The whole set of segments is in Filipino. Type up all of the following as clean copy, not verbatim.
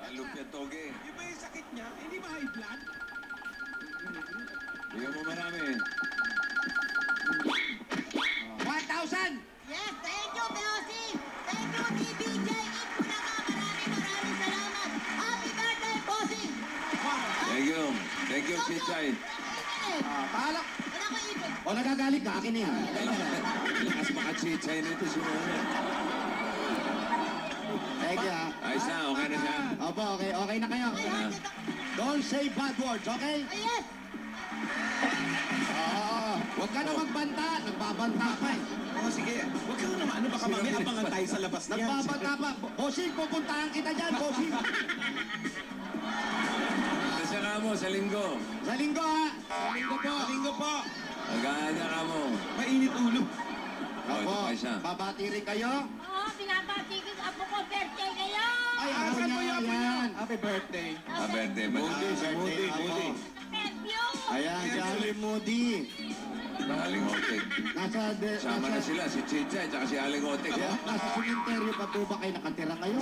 Halop yan, Toge. Yung ba yung sakit niya? Hindi ba high blood? Bigyan mo marami. 1,000! Yes, thank you, Bossing! Thank you, TBJ! Ito na ka, maraming salamat! Happy birthday, Bossing! Thank you. Thank you, Chichay. Pahala. Wala ko ipin. O, nagagalit ka. Akin na yan. Lakas maka Chichay nito si Mona. Thank you, ha. Ayos na, okay na siya. Opo, okay. Okay na kayo. Don't say bad words, okay? Ay, yes! Oo. Huwag ka na magbanta. Nagbabanta pa eh. Oo, sige. Huwag ka naman. Ano, baka mamaya abangan tayo sa labas niyan. Nagbabanta pa. Bossing, pupuntahan kita dyan, bossing. Nasa ka mo, sa linggo. Sa linggo, ha. Sa linggo po. Linggo po. Mag-aanya ka mo. Mainit ulo. Oh, ito Opo, pa isa. babati rin kayo. Oo, binabati ko apo ko, birthday kayo! Ay, ako Asan po niya yung apo niyo? yan. Happy birthday. Birthday ba? Moody, birthday ako. Thank you! Ayan, si Ali Moody. Aling Otek. nasa, Sama na sila, si Chichay, tsaka si Aling Otek. Ayan, nasa cemetery pa po ba kayo nakatira kayo?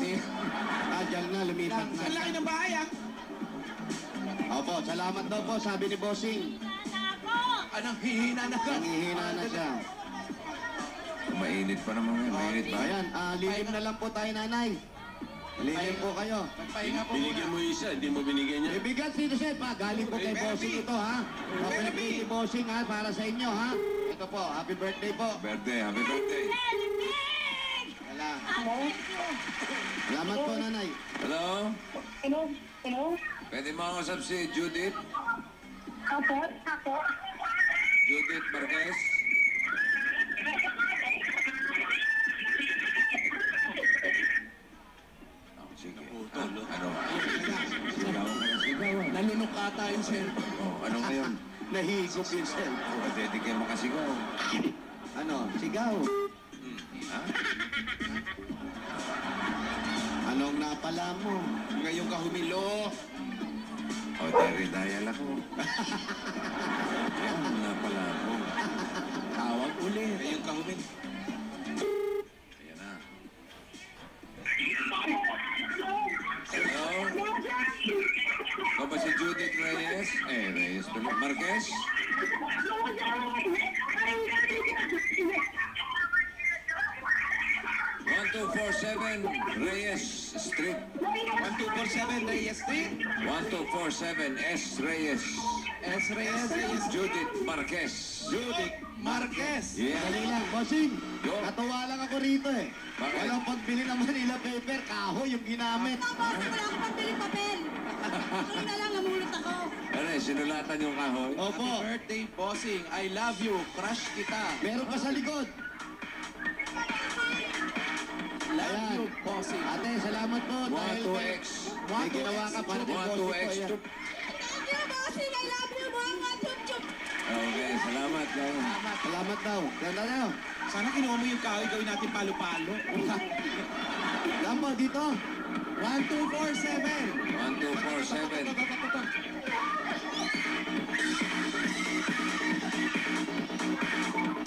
Dyan na, lumipat na. Ang laki ng bahay, ah. Opo, salamat daw po, sabi ni Bossing. Sana ako! Anong hihina na ka? Nangihina na siya. Mainit pa naman ngayon, mainit ba? Ayan, lilim na lang po tayo, nanay. Lilim po kayo. Magpahinga po Binigyan muna. mo isa, hindi mo binigyan niya. Ibigan sino siya pa, galing po kay Bossing ito, ha? Happy birthday si Bossing, ha, para sa inyo, ha? Ito po, happy birthday po. Birthday, happy birthday. Wala. Thank you! Salamat po, nanay. Hello? Hello? Hello? Pwede makausap si Judith? Apo? Apo? Judith Marquez? Oh, sige. Ano? Sigaw ka na sigaw. Nanunok ata yung cellphone. Oh, ano ngayon? Nahigop yung cellphone. Oh, dedicate mo kasigaw. Ano? Sigaw. Ha? Anong napala mo? Ngayon ka humilo. Oh, Terry Dial ako. Yan, na pala ako. Tawag uli. Ngayon ka humilo. Ayan na. Hello? Ikaw ba si Judith Reyes? Reyes pala. Marquez? 1247 Reyes Street. 1247 Reyes Street. 1247 S. Reyes. S. Reyes. Judith Marquez. Judith Marquez. Yeah. Dali lang, bossing. Yo. Natuwa lang ako rito eh. Bakit? Walang pagbili ng Manila paper, kahoy yung ginamit. Tapos, wala akong pagbiling papel. Kaya na lang, namulot ako. Ano eh, sinulatan yung kahoy? Opo, Happy birthday, bossing. I love you. Crush kita. meron pa sa likod. Love Ayan. you, bossing. Ate, salamat po. Dahil 12X. may ginawa ka para kay bossing po. 12X. Ayan. Thank you, bossing! I love you, mga chup-chup! Okay, salamat. Salamat daw. Ganda daw. Sana kinuha mo yung kahoy, gawin natin palo-palo. Lambo, dito. 1247. 1247.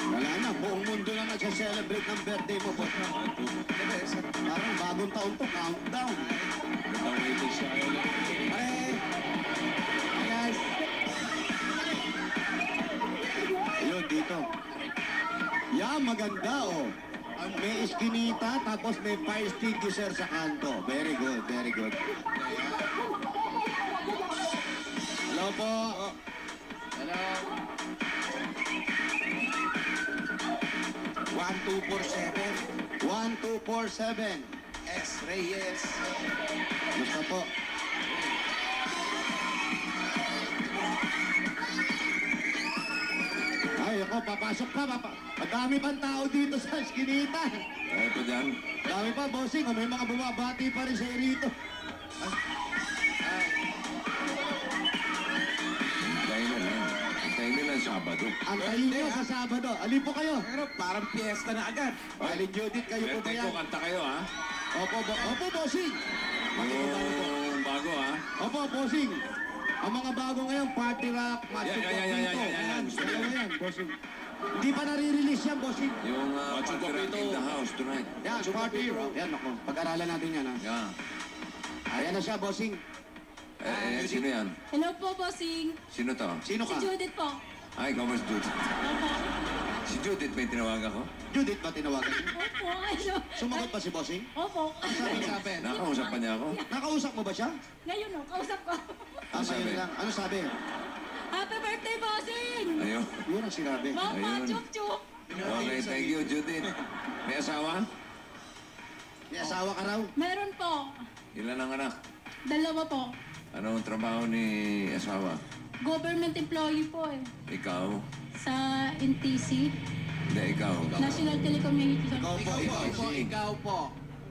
Wala na, buong mundo na nagsa-celebrate ng birthday mo po. Parang bagong taon to, countdown. Gandang waiting siya. Hey! Guys! Ayun, dito. Yeah, maganda oh. Ang may iskinita, tapos may fire extinguisher sa kanto. Very good, very good. Hello po. Hello. 1247. 1247. S. Reyes. Basta po. Ay, ako, papasok pa. Madami pang tao dito sa eskinita. Ito dyan. Dami pa, bossing. O, may mga bumabati pa rin sa rito. Hintayin nila. Hintayin nila Sabado. Antayin nyo sa Sabado. Alin po kayo? Pero parang piyesta na agad. Alin Judith, kayo po ba Birthday yan? ko, kanta kayo ha. Opo, bossing. Yung bago ha. Opo, bossing. Ang mga bago ngayon, party rock, macho Yan. Gusto ko Dalawa yan, bossing. Hindi pa nare-release yan, bossing. Yung Pag-rock in the house tonight. Yan, party rock. Yan, ako. Pag-aralan natin yan, ha. Yeah. Ayan na. na siya, bossing. Sino yan? Hello po, bossing. Sino to? Sino Si ka? Judith po. Ay, ikaw ba si Judith? Opo. Si Judith, may tinawag ako? Judith ba tinawagan niyo? Opo, ano? Sumagot ba si bossing? Opo. Sabi. Nakausap pa niya ako? Nakausap mo ba siya? Ngayon, no, kausap ko. Ah, sabi? ngayon lang. Ano sabi? Happy birthday, bossing! Ayun. Yun ang sinabi. Mama, Ayun. chup-chup. Okay, thank you, Judith. May asawa? May asawa ka raw? Meron po. Ilan ang anak? 2 po. Anong trabaho ni asawa? Government employee po eh. Ikaw? Sa NTC, Hindi, ikaw. National Telecommunications. Ikaw po, ikaw. Ikaw po.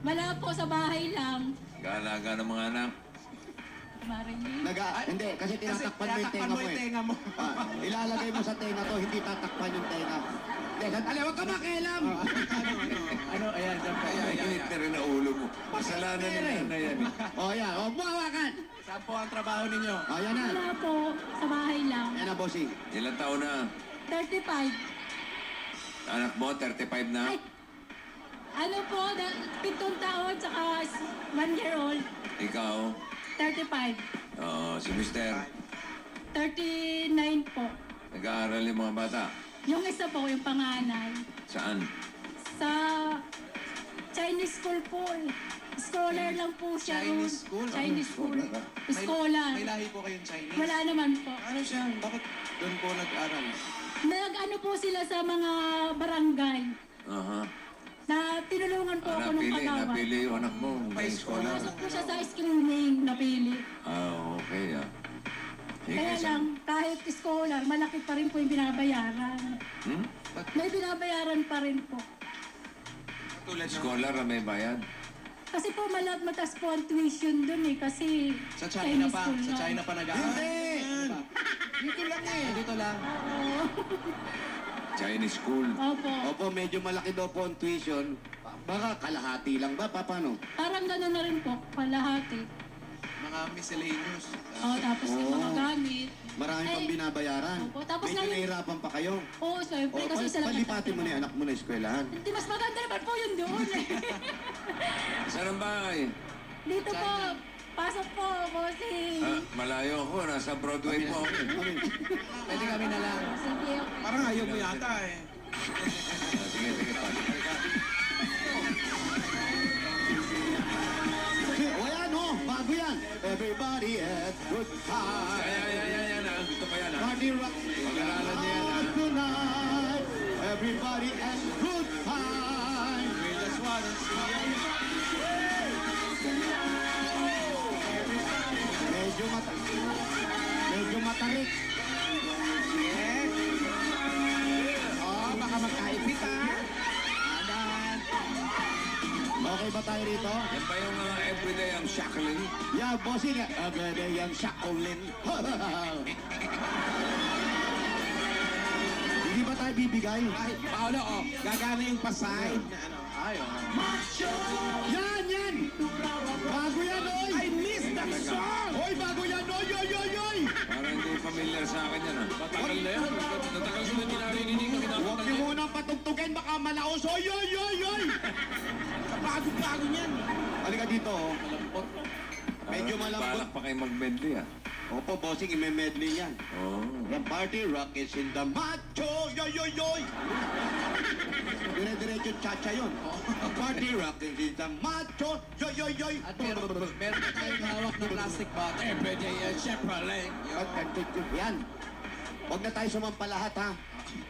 Wala po sa bahay lang. Kaalaga ng mga anak. Marilyn. Hindi, kasi tinatakpan mo yung tenga mo eh. tenga mo. Ah, ilalagay mo sa tenga to, hindi tatakpan yung tenga. Hindi, sandali, huwag ka makialam! Ano, ayan, dyan po. Ay, init na rin ang ulo mo. Kasalanan nila na yan. O yan, huwag mo hawakan! Saan po ang trabaho ninyo? O yan na. Wala po sa bahay lang. Yan na, bossing. Ilan taon na? 35. Anak mo, 35 na? Ay, ano po, 7 taon, tsaka 1 year old. Ikaw? 35. Oo, si Mister. 39 po. Nag-aaral yung mga bata. Yung isa po, yung panganay. Saan? Sa Chinese school po eh. Scholar lang po siya. Chinese school? Chinese school. Scholar. May lahi po kayong Chinese? Wala naman po. Ano siya? Bakit doon po nag-aral? Nag-ano po sila sa mga barangay. Aha. Na tinulungan po ako nung kagawa. Napili yung anak mo. May scholar. Pasok po siya sa screening, napili. Ah, okay ah. Sige, Kaya lang, kahit scholar, malaki pa rin po yung binabayaran. Hmm? May binabayaran pa rin po. Tulad ng... Scholar na may bayad. Kasi po mataas po ang tuition dun eh, kasi Sa China pa. school Sa lang. China pa nag-aaral. Hindi! Dito lang eh. Dito lang. Oo. Chinese school. Opo. Opo, medyo malaki daw po ang tuition. Baka kalahati lang ba? Paano? Parang gano'n na rin po, palahati. Mga miscellaneous. Tapos yung mga Oo. gamit. Marami pang Ay, binabayaran. Opo, tapos Medyo ngayon- nahihirapan pa kayo. Oo, syempre, kasi isa lang. Palipati mo na yung anak mo na eskwelahan. Hindi, mas maganda naman po yun doon eh. Saan ang bahay? Dito po, pasok po, bossing. Ah, malayo ako. Nasa Broadway po ako. Pwede kami na lang. Sige, okay. Parang ayaw mo yata eh. Ah, sige, sige. O yan, oh! Bago yan! Everybody has good time. Yan. Gusto pa yan ah. Party rock. Pag-aralan niya yan ah. Tonight, everybody has good time. We just wanna see Medyo matarik. Oh, baka magkaipit ah. Anan. Okay ba tayo rito? Yan ba yung everyday ang shackling? Yeah, bossing. Everyday yung shakulin. Hindi ba tayo bibigay? Ay, Paolo, oh, gagana yung pasay. Na ano, ay, oh. Yan! Bago yan, oy! I miss that song! Oy, bago yan, oy! Parang hindi familiar sa akin yan ah. Matagal na yan. Natagal sila hindi narinig ang Huwag niyo munang patugtugin, baka malaos. Oy! Bago-bago niyan. Halika dito, oh. Medyo malambot. Balak pa kayo mag-medley ah. Opo, bossing, ime-medley yan. Oo. The party rock is in the macho, yoy! Dire-diretso chacha yun. The party rock is in the macho, yoy! At meron pa tayong hawak na plastic bottle. Everyday yung Chevrolet. Yan. Huwag na tayo sumampalahat, ha?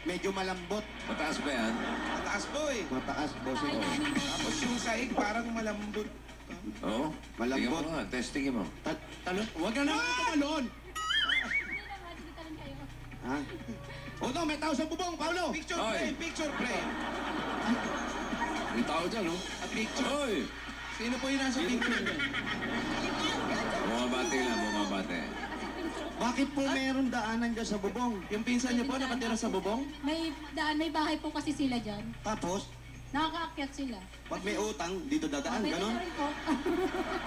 Medyo malambot. Mataas ba yan? Mataas po eh. Mataas, bossing. Ay, namin po. Tapos yung saig parang malambot. Oo. Malambot. Tingnan mo nga. Testingin mo. Talon? Huwag ka naman tumalon. Hindi naman, sige talon kayo. Ha? O no, may tao sa bubong, Paulo! Picture Oy. frame, picture frame. May tao dyan oh. At picture. Oy! Sino po yung nasa picture? Bumabati lang, bumabati. Bakit po meron daanan dyan sa bubong? Yung pinsan niyo po nakatira sa bubong? May daan, may bahay po kasi sila dyan. Tapos, Nakakaakyat sila. pag may utang, dito dadaan, Pwede ganon? na rin po.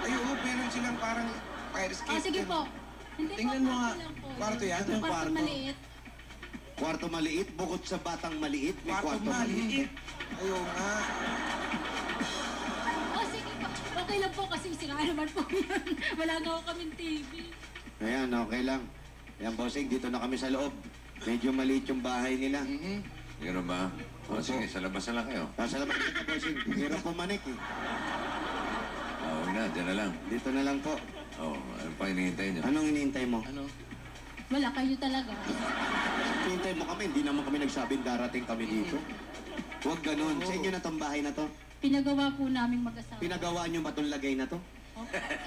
Ay, oo, meron silang parang fire escape. Sige po. Hindi Tingnan po, mo nga. kwarto lang po. Kwarto yan? Yung Yung kwarto kwarto. maliit. Kwarto maliit, bukod sa batang maliit, may Kwarto kwarto maliit. maliit. Ayun nga. Sige po. Okay lang po kasi sira naman po yan. Wala nga ako kaming TV. Ayan, okay lang. Ayan, bossing, dito na kami sa loob. Medyo maliit yung bahay nila. Gano'n ba? O sige, sa labas na lang kayo. Salamat ka, bossing. Hirap pumanik eh. Huwag na, dyan na lang. Dito na lang po. Ano pa hinihintay nyo? Anong inintay mo? Wala kayo talaga. Hinintay mo kami, hindi naman kami nagsabing darating kami dito. Huwag ganun. Sa inyo na tong bahay na to. Pinagawa po naming mag-asawa. Pinagawa nyo ba itong lagay na to?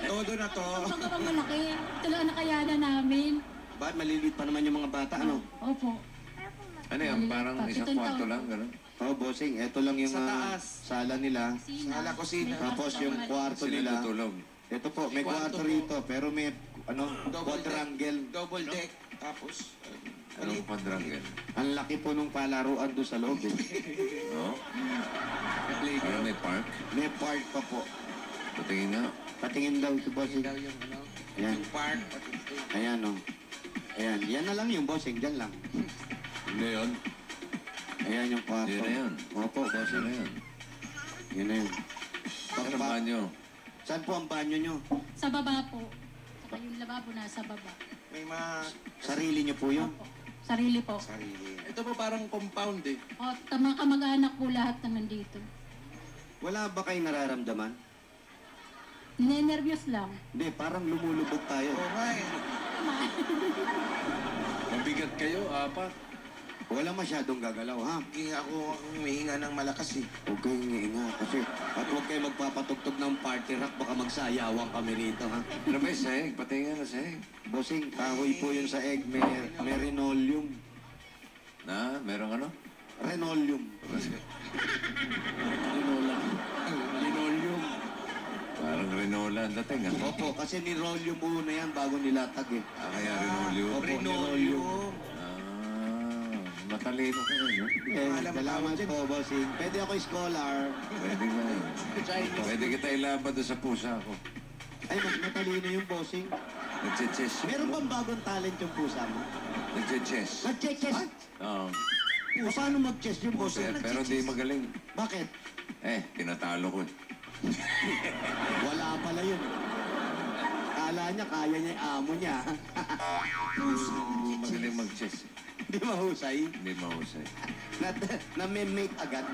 Todo na to. Ang pagkakang malaki. Ito lang ang nakayanan namin. Bakit maliliit pa naman yung mga bata, ano? Opo. Ano yan? Parang isang Pitong kwarto taon. lang, gano'n? Oh, bossing, eto lang yung Sa taas. sala nila. Sala, kusina. Tapos yung kwarto Sila nila. tutulog. Ito po, may Kwarto kwarto po. rito, pero may Double quadrangle. Double deck. Tapos, Anong quadrangle? Ang laki po nung palaruan doon sa loob. Eh. No? Parang may park. May park pa po. Patingin nga. Patingin daw si bossing. daw yung ano, Ayan. yung park. Ayan, oh. Ayan, yan na lang yung bossing, dyan lang. Hindi yun. Ayan yung kwarto. Yan na yun. Opo, Ano bossing. yan? Yun na yun. Saan ang banyo? Saan po ang banyo nyo? Sa baba po. Saka yung lababo nasa baba. May mga Sarili nyo po yun? Opo. Sarili po. sarili. Ito po parang compound eh. O, tama kamag-anak po lahat na nandito. Wala ba kayong nararamdaman? Ninenervyos lang. Hindi, parang lumulubog tayo. Oo nga eh. Mabigat kayo, apat. Wala masyadong gagalaw, ha? Hindi ako humihinga ng malakas eh. Huwag kayong iinga kasi at huwag kayo magpapatugtog ng party rock, baka magsayawang kami rito, ha? Ano ba yung sahig? Patingin na sahig. Bossing, kahoy po yun sa egg, may linoleum. Na, merong ano? Linoleum. Linoleum. Parang Renola ang dating, ah. Opo, kasi niroleum muna yan bago nilatag eh. Kaya Renolio. Opo, Linoleum. Matalino kayo, no? Eh, salamat po, bossing. Pwede ako scholar. Pwede nga yun. Pwede kita ilaban doon sa pusa ko. Ay, mas matalino yung bossing. Nagche-chess. Meron bang bagong talent yung pusa mo? Nagche-chess. Nag-chess. Oo. Paano mag-chess yung bossing? Pero di magaling. Bakit? Tinatalo ko. Wala pala yun. Kala niya, kaya niya yung amo niya. Hindi magaling mag-chess. Di mahusay. Hindi mahusay. Na-mate agad.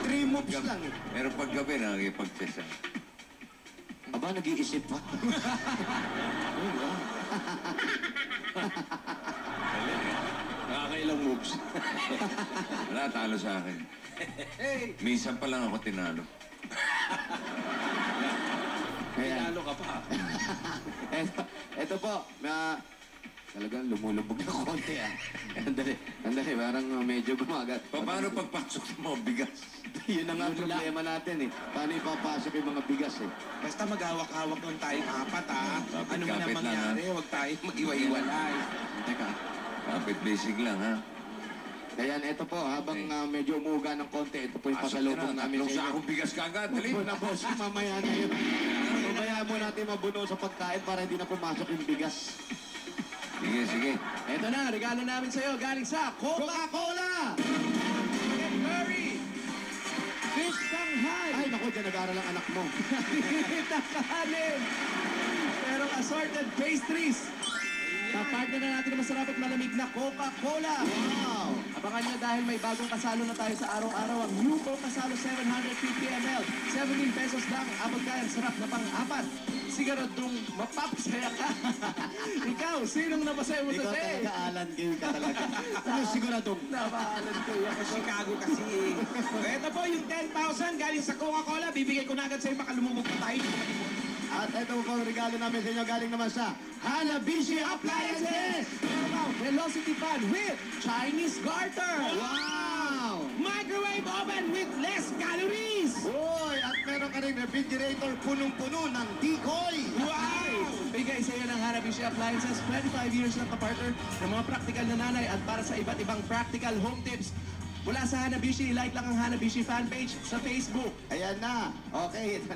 3 moves lang. Pero paggabi nakikipag-chess. Aba, nag-iisip pa. Nakakailang moves. Wala, talo sa akin. Minsan pa lang ako tinalo. Ayan. Lalo ka pa. Ito po, talagang lumulubog na konti ah. Andali, parang medyo gumagat. Paano pagpasok mo bigas? Yun ang nga problema natin eh. Paano ipapasok yung mga bigas eh? Basta maghawak-hawak lang tayong apat ha. Ano man ang Kapit-kapit lang, mangyari, huwag tayong mag-iwa-iwalay. Teka. Kapit basic lang, ha? Ayan, ito po, habang medyo umuga ng konti, ito po yung pasalubong namin Tatlong sa inyo. sakong bigas kagad. Dali. Huwag na boss, mamaya na yun. Mamaya mo natin mabuno sa pagkain para hindi na pumasok yung bigas. Sige, sige. Ito na, regalo namin sa'yo galing sa Coca-Cola! Murray! Fish Shanghai! Ay, naku, dyan nag-aaral ang anak mo. Kanin! Pero assorted pastries! Kapartner na natin ang masarap at malamig na Coca-Cola! Wow! Abangan nyo dahil may bagong kasalo na tayo sa araw-araw ang New Coke Kasalo 750 ml. 17 pesos lang. Abot kaya ang sarap na pang-apat. Siguradong mapapasaya ka. Ikaw, sinong napasaya mo Ikaw today? talaga, Alan Gil ka talaga. Ano siguradong? Napaalan ko yan. Chicago kasi. Ito po yung 10,000 galing sa Coca-Cola. Bibigay ko na agad sa'yo. Baka lumubog pa tayo. At ito po ang regalo namin sa inyo galing naman sa Hanabishi Appliances! Velocity fan with Chinese garter. Wow! Microwave oven with less calories. Uy! At meron ka rin refrigerator punong-puno ng decoy! Wow! Bigay sa iyo ng Hanabishi Appliances, 25 years na kapartner ng mga practical na nanay at para sa iba't ibang practical home tips. Mula sa Hanabishi, like lang ang Hanabishi fan page sa Facebook. Ayan na! Okay, ito.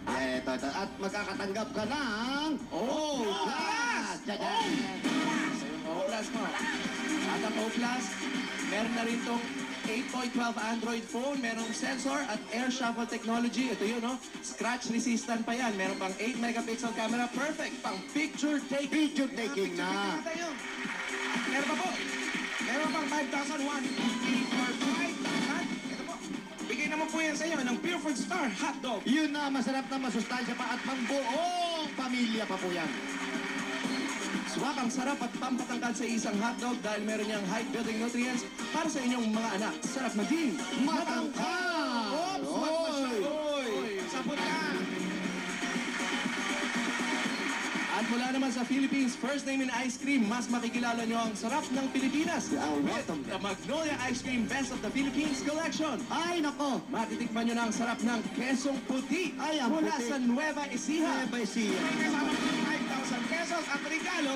At magkakatanggap ka ng... Oh, Plus! Tadaan! O Plus mo. At ang O Plus, meron na rin tong 8.12 Android phone, merong sensor at air shuffle technology. Ito yun, no? Scratch resistant pa yan. Meron pang 8 megapixel camera, perfect pang picture taking. Picture taking na. Tayo. Meron pa po. Meron pang 5,001 for 5,000. Ito po. Bigay naman po yan sa inyo ng Pure Food Star Hotdog. Yun na, masarap na masustansya pa at pang buong pamilya pa po yan. Swak ang sarap at pampatangkad sa isang hotdog dahil meron niyang height-building nutrients para sa inyong mga anak. Sarap maging Matangkad! Oops, wag masyado. Sapot ka. At mula naman sa Philippines, first name in ice cream, mas makikilala niyo ang sarap ng Pilipinas. With the Magnolia Ice Cream Best of the Philippines Collection. Ay, nako! Matitikman niyo na ang sarap ng kesong puti Ay, ang mula puti. sa Nueva Ecija. Ay, siya. May kasama po ng 5,000 pesos at regalo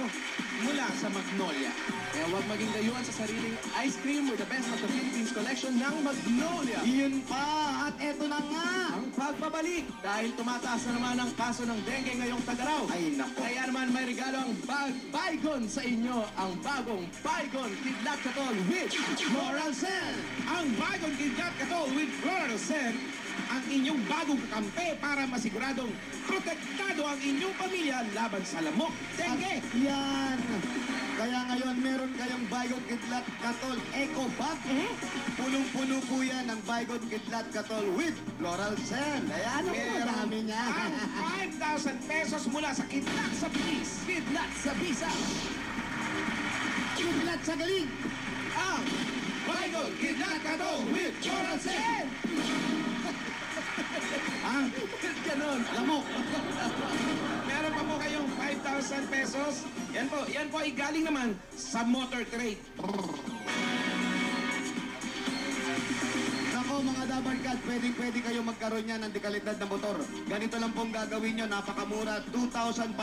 mula sa Magnolia. Kaya huwag maging dayuhan sa sariling ice cream with the Best of the Philippines Collection ng Magnolia. Yun pa! At eto na nga! Ang pagbabalik dahil tumataas na naman ang kaso ng dengue ngayong tagaraw. Ay, nako! Kaya naman may regalo ang Baygon sa inyo, ang bagong Baygon Kidlat Katol with Floral Cell. Ang bagong Kidlat Katol with Floral Scent, ang inyong bagong kakampi para masiguradong protektado ang inyong pamilya laban sa lamok, dengue. Yan! Kaya ngayon, meron kayong Baygon Kidlat Katol Eco Bag. Punong-puno po yan ng Baygon Kidlat Katol with Floral Scent. Kaya ano po, Meron dami niya. ang 5,000 pesos mula sa Kidlat sa Bilis. Kidlat sa Bisa. Kidlat sa galing! Ang Baygon Kidlat Katol with Floral Scent. Ah, Ganon. lamok! Meron pa po kayong 5,000 pesos. Yan po ay galing naman sa Motor Trade. Nako mga dabarkad, pwede kayo magkaroon yan ng dekalidad na motor. Ganito lang pong gagawin nyo, napakamura, 2,500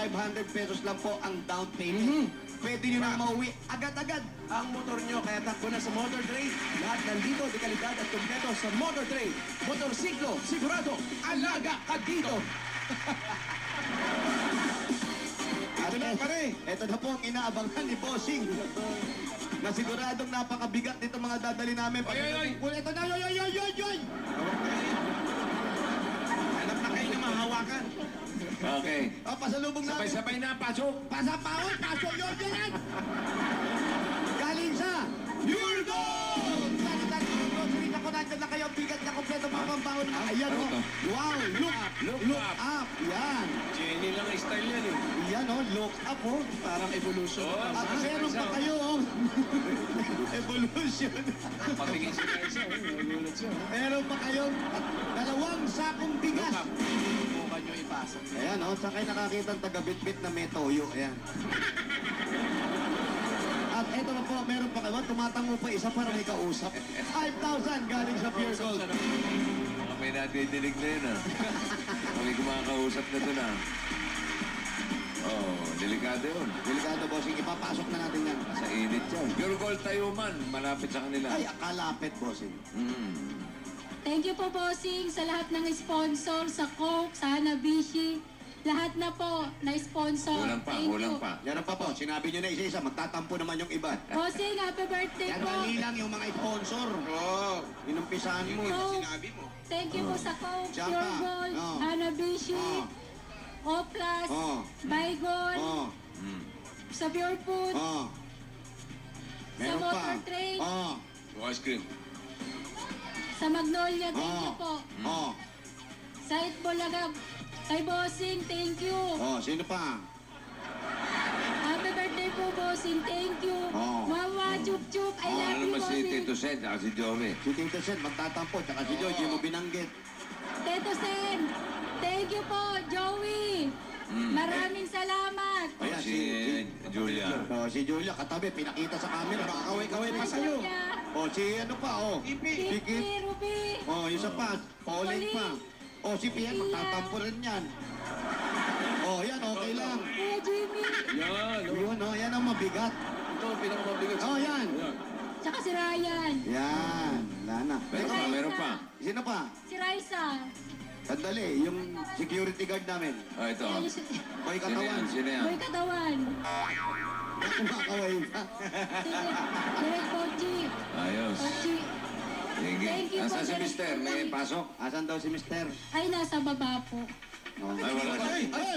pesos lang po ang down payment. Pwede nyo na mauwi agad-agad. Ang motor nyo, kaya takbo na sa Motor Trade. Lahat nandito, dekalidad at kumpleto sa Motor Trade. Motorsiklo, sigurado, alaga ka dito. At pare, ito na po ang inaabangan ni Bossing. Na siguradong napakabigat nito mga dadali namin. Oy, oy, oy! Ito na, yoy! Hanap na kayo na mahawakan. Okay. Pasalubong namin. Sabay-sabay na, pasok. Pasapawon, pasok yun yan! Galing sa Pure Gold! Ako nandiyan na kayo, bigat na kompleto mga pambahon. Ayan o. Wow, look up. Look up. Yan. Jenny lang ang style yan eh. Yan o, look up o. Parang evolution. At meron pa kayo o. Evolution. Patingin si Kaisa. Nagulat siya. Meron pa kayong dalawang sakong bigas. Mukha nyo ipasa. Ayan o, saan kayo nakakita ang taga-bit-bit na may toyo. Ayan. At eto na po, meron pa kayo. Tumatango pa isa para may kausap. 5,000 galing sa Pure Gold. Baka may nadidinig na yun ah. Kami kumakausap na ito na. Oh, delikado yun. Delikado bossing, ipapasok na natin yan. Sa init yan. Pure Gold tayo man, malapit sa kanila. Ay, akalapit bossing. Thank you po, Bossing, sa lahat ng sponsor, sa Coke, sa Hanabishi. Lahat na po na sponsor. Kulang pa, Thank kulang you. pa. Yan pa po, sinabi nyo na isa-isa, magtatampo naman yung iba. Bossing, happy birthday Yan po. mali lang yung mga sponsor. Oh, Inumpisahan mo. Coke. sinabi mo. Thank you po sa Coke, Tsaka, Pure Gold, oh. Hanabishi, Oh. Oplas, Oh. Baygon, Oh, sa Pure Food, oh. sa Meron pa. Motor Trade, Oh, Ice cream. sa Magnolia, thank you oh, po. oh. Sa Itbulaga, kay Bossing, thank you. Oh, sino pa? Happy birthday po, Bossing, thank you. Oh. Mama, Chup Chup, I Oh, love ano you, naman si Bossing. Tito Sen, at si Joey. Si Tito Sen, magtatampo. Tsaka si Joy, di mo binanggit. Teto Sen, thank you po, Joey. Maraming salamat. Ayan, Si Julia. Oh, si Julia, katabi, pinakita sa camera. Makakaway-kaway pa sa'yo. Julia, Oh, si ano pa, oh. Ipi. Kiki. Ruby, Oh, isa pa. Pauling pa. Oh, si Pian, magtatampo rin yan. Oh, yan, okay lang. Kuya Jimmy, Yan. Yun, oh, yan ang mabigat. Ito, pinakamabigat. Oh, yan. tsaka si Ryan, Yan, wala na. Meron pa, meron pa. Sino pa? si Raisa. Sandali, yung security guard namin. Oh, ito. Ayun, si Boy Sino yan? Katawan. Sino yan? Boy Katawan, Kumakaway pa. si Direk Pochi, Ayos. Pochi, Thank you po, Nasa si Direk Mister, may pasok. Asan daw si Mister? Ay, nasa baba po. Oh. Ay, wala siya. Ay,